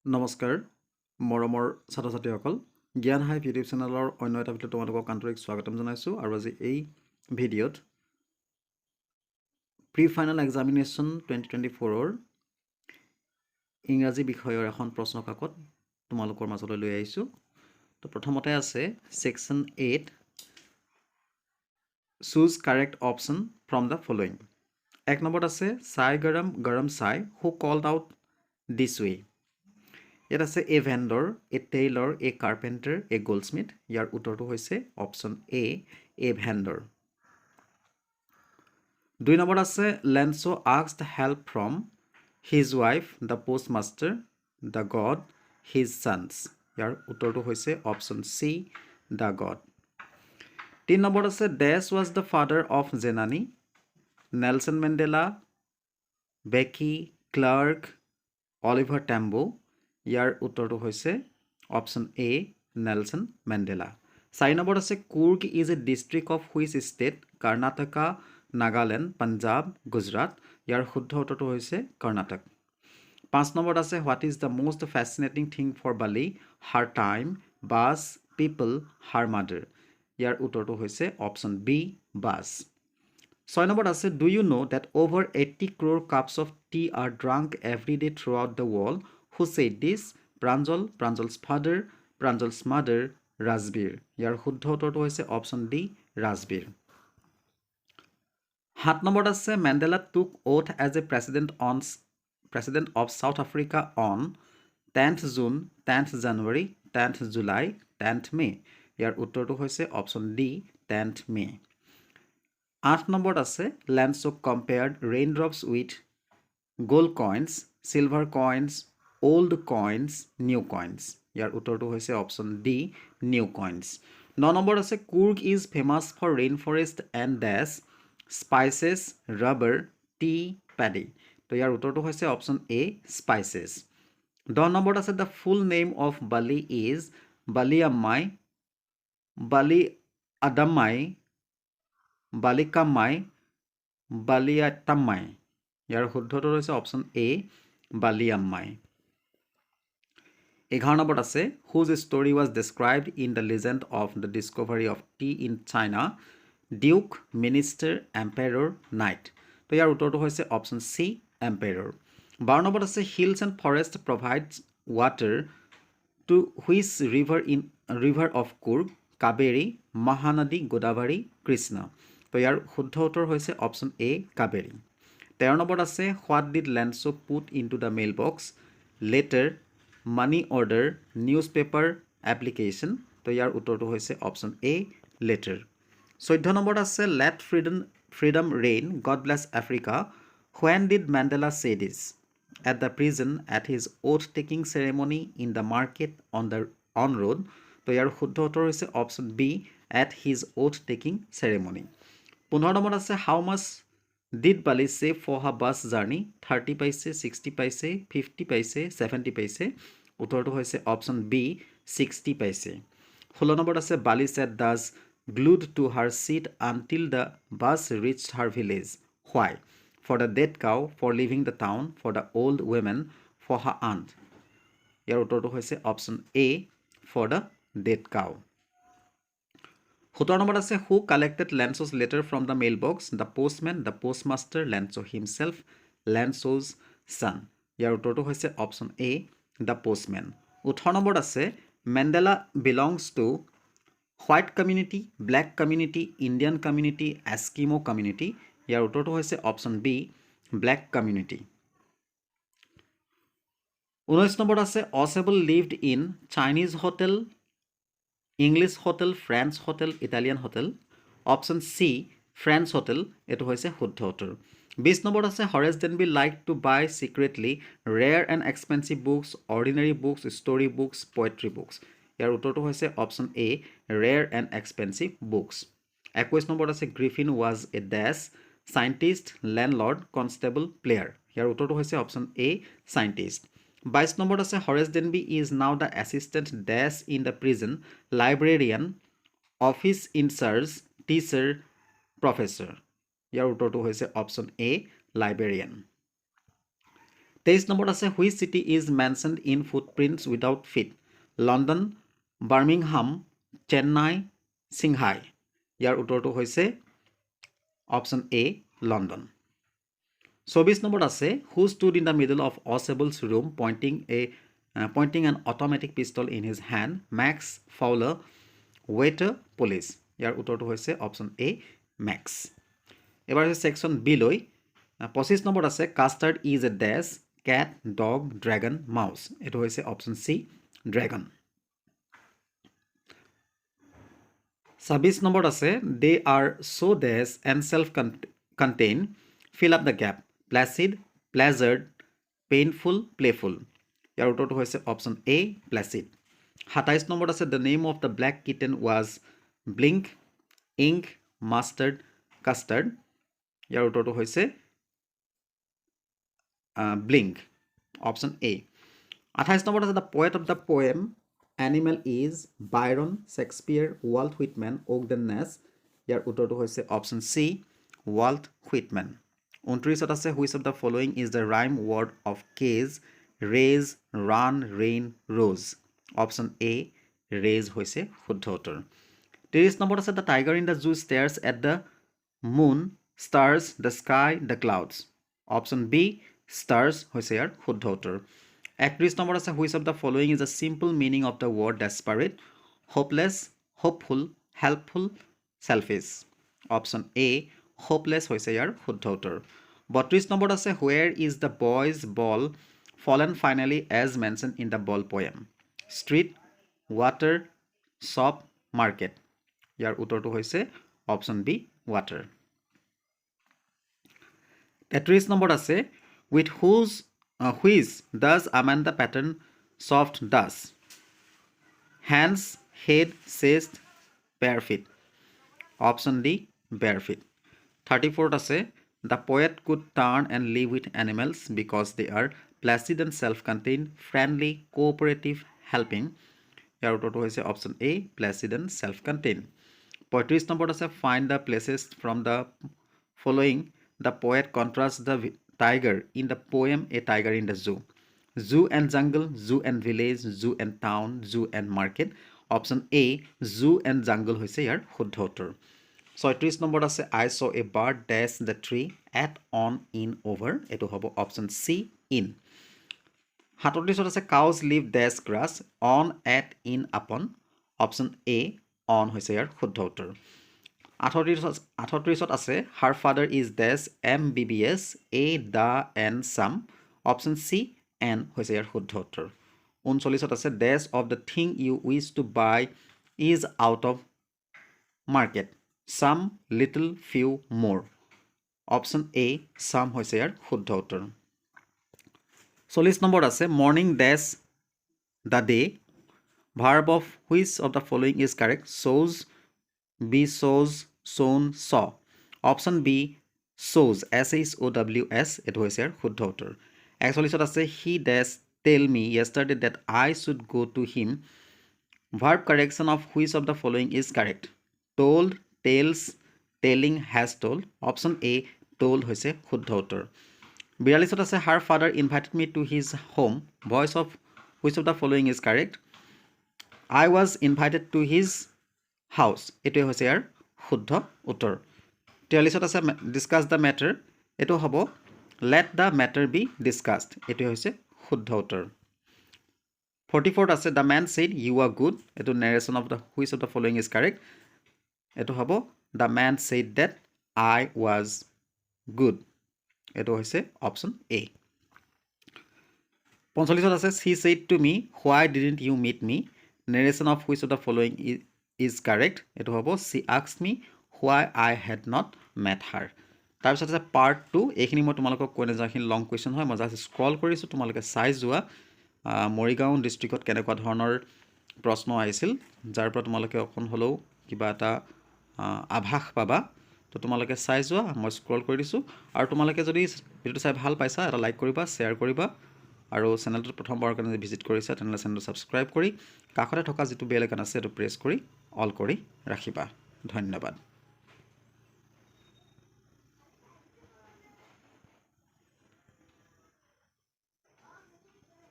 নমস্কাৰ মৰমৰ ছাত্ৰ ছাত্ৰীসকল জ্ঞান হাইভ ইউটিউব চেনেলৰ অন্য এটা ভিডিঅ'ত তোমালোকক আন্তৰিক স্বাগতম জনাইছোঁ আৰু আজি এই ভিডিঅ'ত প্ৰি ফাইনেল এক্সামিনেশ্যন 2024ৰ ইংৰাজী বিষয়ৰ এখন প্ৰশ্ন কাকত তোমালোকৰ মাজলৈ লৈ আহিছোঁ। তো প্ৰথমতে আছে section 8 choose correct option from the following. এক নম্বৰত আছে চাই গৰম গৰম চাই who called out this way. ইয়াত আছে a vendor, a tailor, a carpenter, a goldsmith. ইয়াৰ উত্তৰটো হৈছে অপশ্যন এ ভেণ্ডৰ। 2 নম্বৰত আছে Lencho asked help from his wife the postmaster the god his sons. ইয়াৰ উত্তৰটো হৈছে অপশ্যন চি দ্য গড। 3 নম্বৰত আছে dash was the father of Zenani, Nelson Mandela, Becky, Clark, Oliver Tambo. ইয়াৰ উত্তৰটো হৈছে অপশ্যন এ নেলছন মেণ্ডেলা। 4 নম্বৰত আছে Coorg is a district of which state, Karnataka, Nagaland, Punjab, Gujarat. ইয়াৰ শুদ্ধ উত্তৰটো হৈছে কৰ্ণাটক। 5 নম্বৰত আছে what is the most fascinating thing for Bali, her time, bus, people, her mother. ইয়াৰ উত্তৰটো হৈছে অপশ্যন বি বাছ। 6 নম্বৰত আছে do you know' that over 80 crore cups of tea are drunk every day throughout the world, who said this? Pranjal, Pranjal's father, Pranjal's mother, Rajbir. ইয়াৰ শুদ্ধ উত্তৰটো হৈছে option D Rajbir. 7 নম্বৰত আছে Mandela took oath as a president of South Africa on 10th June, 10th January, 10th July, 10th May। ইয়াৰ উত্তৰটো হৈছে option D 10th May। 8 নম্বৰত আছে Lencho compared rain drops with gold coins, silver coins, old coins, new coins. ইয়াৰ উত্তৰটো হৈছে option D new coins. 9 নম্বৰত আছে Coorg is famous for rain forest and ডেছ, স্পাইচেছ, ৰাবাৰ, টি, পেডি। তো ইয়াৰ উত্তৰটো হৈছে অপশ্যন এ স্পাইচেছ। 10 নম্বৰত আছে the full name of Valli is Valliammai, Valli Adammai, Valikammai, Valliyatammai. ইয়াৰ শুদ্ধটো হৈছে অপশ্যন এ বালিয়াম্মাই। 11 নম্বৰত আছে whose story was described in the legend of the discovery of tea in China, duke, minister, emperor, knight. তো ইয়াৰ উত্তৰটো হৈছে অপশ্যন চি এম্পায়াৰৰ। 12 নম্বৰত আছে hills and forest provides water to which river of Coorg, Kaveri, Mahanadi, Godavari, Krishna. তো ইয়াৰ শুদ্ধ উত্তৰ হৈছে অপশ্যন এ কাবেৰী। 13 নম্বৰত আছে what did লেন্সো put into the mail box, letter, money order, news paper, application. তো ইয়াৰ উত্তৰটো হৈছে অপশ্যন এ লেটাৰ। 14 নম্বৰত আছে let freedom reign, God bless Africa, when did Mandela say this? At the prison, at his oath taking ceremony, in the market, on road. তো ইয়াৰ শুদ্ধ উত্তৰ হৈছে option B at his oath taking ceremony. 15 নম্বৰত আছে how much did Valli save for her bus journey, 30 paise, 60 পাইছে, 50 পাইছে, 70 পাইছে। উত্তৰটো হৈছে অপশ্যন বি 60 পাইছে। 16 নম্বৰত আছে Valli set does glued to her seat until the bus reached her village. Why? For the dead cow, for leaving the town, for the old women, for her aunt. ইয়াৰ উত্তৰটো হৈছে option A for the dead cow. 17 নম্বৰত আছে who collected Lencho's letter from the mail box, the postman, the postmaster, Lencho himself, Lencho's son. ইয়াৰ উত্তৰটো হৈছে option A the postman. 18 নম্বৰত আছে Mandela belongs to white community, black community, Indian community, Eskimo community. ইয়াৰ উত্তৰটো হৈছে option B black community. 19 নম্বৰত আছে Ausable lived in Chinese hotel, English hotel, French hotel, Italian hotel. Option C French hotel এইটো হৈছে শুদ্ধ উত্তৰ। 20 নম্বৰত আছে Horace Danby like to buy secretly rare and expensive books, ordinary books, story books, poetry books. ইয়াৰ উত্তৰটো হৈছে option A rare and expensive books. 21 নম্বৰত আছে গ্ৰিফিন ৱাজ এ ডেছ, চাইণ্টিষ্ট, লেণ্ডলৰ্ড, কনষ্টেবল, প্লেয়াৰ। ইয়াৰ উত্তৰটো হৈছে অপশ্যন এ চাইণ্টিষ্ট। 22 নম্বৰত আছে Horace Danby is now the assistant ডেছ in the prison, librarian, office in charge, teacher, professor. ইয়াৰ উত্তৰটো হৈছে অপশ্যন এ লাইব্ৰেৰিয়ান। 23 নম্বৰত আছে which city is mentioned in footprints without feet London Birmingham Chennai Shanghai ইয়াৰ উত্তৰটো হৈছে অপশ্যন এ লণ্ডন 24 নম্বৰত আছে who stood in the middle of Ausable's room pointing an automatic pistol in his hand Max Fowler waiter police ইয়াৰ উত্তৰটো হৈছে option এ max এবাৰ হৈছে section B লৈ 25 নম্বৰত আছে custard is a dessert cat dog dragon mouse এটো হৈছে option সি dragon 26 নম্বৰত আছে they are so dash and self contained fill up the gap placid pleasured painful playful ইয়াৰ উত্তৰটো হৈছে অপশ্যন এ প্লাচিড 27 নম্বৰত আছে the name of the black kitten was blink ink mustard custard ইয়াৰ উত্তৰটো হৈছে blink option A 28 নম্বৰত আছে the poet of the poem animal is Byron Shakespeare Walt Whitman Ogden Nash ইয়াৰ উত্তৰটো হৈছে option C Walt Whitman 29 আছে which of the following is the rhyme word of case raise run rain rose option A raise হৈছে শুদ্ধ উত্তৰ 30 নম্বৰত আছে the tiger in the zoo stares at the moon stars the sky the clouds option B stars হৈছে ইয়াৰ শুদ্ধ উত্তৰ 31 number আছে which of the following is a simple meaning of the word desperate hopeless hopeful helpful selfish option A hopeless হৈছে ইয়াৰ শুদ্ধ উত্তৰ 32 number আছে where is the boy's ball fallen finally as mentioned in the ball poem street water shop market ইয়াৰ উত্তৰটো হৈছে option B water 33 number আছে with which does Amanda Patton soft does hands head chest bare feet option D bare feet 34 আছে the poet could turn and live with animals because they are placid and self-contained friendly cooperative helping ইয়াৰ উত্তৰটো হৈছে option A placid and self-contained 35 নম্বৰত আছে find the places from the following the poet contrasts the tiger in the poem A Tiger in the Zoo zoo and jungle zoo and village zoo and town zoo and market option A zoo and jungle হৈছে ইয়াৰ শুদ্ধ উত্তৰ 36 নম্বৰত আছে I saw a bird dash the tree at on in over এটো হ'ব option C in 37 আছে cows live dash grass on at in upon option A on হৈছে ইয়াৰ শুদ্ধ উত্তৰ 38 আছে her father is dash MBBS a the and some option C n হৈছে ইয়াৰ শুদ্ধ উত্তৰ 39 আছে dash of the thing you wish to buy is out of market some little few more option A some হৈছে ইয়াৰ শুদ্ধ উত্তৰ 40 number আছে morning dash the day verb of which of the following is correct shows B shows shown saw option B shows SHOWS এটো হৈছে ইয়াৰ শুদ্ধ উত্তৰ 41 আছে he dash tell me yesterday that I should go to him verb correction of which of the following is correct told tells telling has told option A told হৈছে শুদ্ধ উত্তৰ 42 আছে her father invited me to his home voice of which of the following is correct I was invited to his house এটো হৈছে ইয়াৰ শুদ্ধ উত্তৰ 43 আছে discuss the matter এটো হ'ব let the matter be discussed এটো হৈছে শুদ্ধ উত্তৰ 44 আছে the man said you are good এটো narration of the which of the following is correct এটো হ'ব the man said that I was good এটো হৈছে option A 45 আছে she said to me why didn't you meet me narration of which of the following is correct এটো হ'ব she asked me why I had not met her তাৰপিছত আছে part 2 এইখিনি মই তোমালোকক কৈ নাযাখিনি লং কুৱেশ্যন হয় মই জাষ্ট স্ক্ৰল কৰিছোঁ তোমালোকে চাই যোৱা মৰিগাঁও ডিষ্ট্ৰিক্টত কেনেকুৱা ধৰণৰ প্ৰশ্ন আহিছিল যাৰ পৰা তোমালোকে অকণ হ'লেও কিবা এটা আভাস পাবা তো তোমালোকে চাই যোৱা মই স্ক্ৰল কৰি দিছোঁ আৰু তোমালোকে যদি ভিডিঅ'টো চাই ভাল পাইছা এটা লাইক কৰিবা শ্বেয়াৰ কৰিবা আৰু চেনেলটো প্ৰথমবাৰৰ কাৰণে ভিজিট কৰিছা তেনেহ'লে চেনেলটো ছাবস্ক্ৰাইব কৰি কাষতে থকা যিটো বেল আইকন আছে সেইটো প্ৰেছ কৰি অল কৰি ৰাখিবা ধন্যবাদ